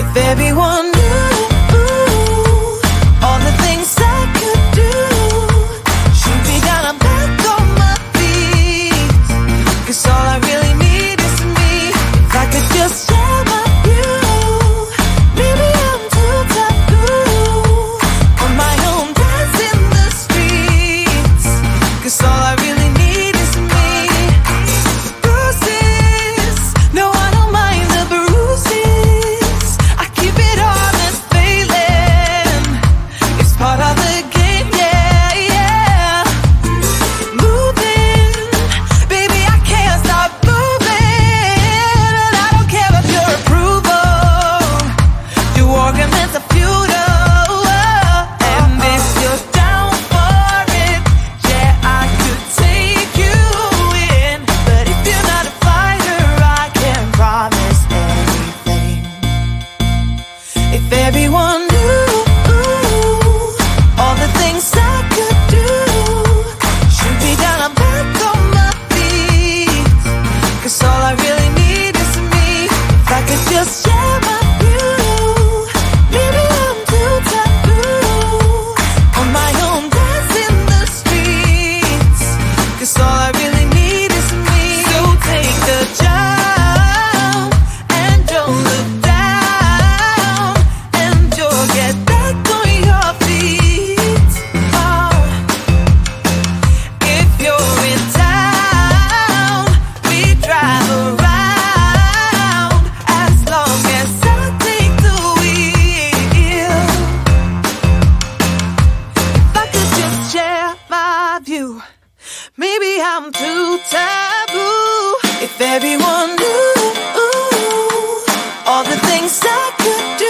If everyone knew all the things I could do, shoot me down, I'm back on my feet. 'Cause all I really need is me. If I could just share my view, maybe I'm too taboo. On my own, dance in the streets. 'Cause all I really need is me. Bruises, no, I don't mind the bruises. I keep it honest, failing. It's part of the game, yeah, yeah. Moving, baby, I can't stop moving. And I don't care about your approval. Your arguments are futile. And if you're down for it, yeah, I could take you in. But if you're not a fighter, I can't promise anything. If everyone knew all the things I could do, shoot me down, I'm back on my feet. 'Cause all I really need is me. If I could just share my view, maybe I'm too taboo. On my own, dance in the streets. 'Cause all I really need is me. So take the jump and don't look down, and you'll get back on your feet. Oh. If you're in town, we drive around, as long as I take the wheel. If I could just share my view, maybe I'm too taboo. If everyone knew all the things I could do,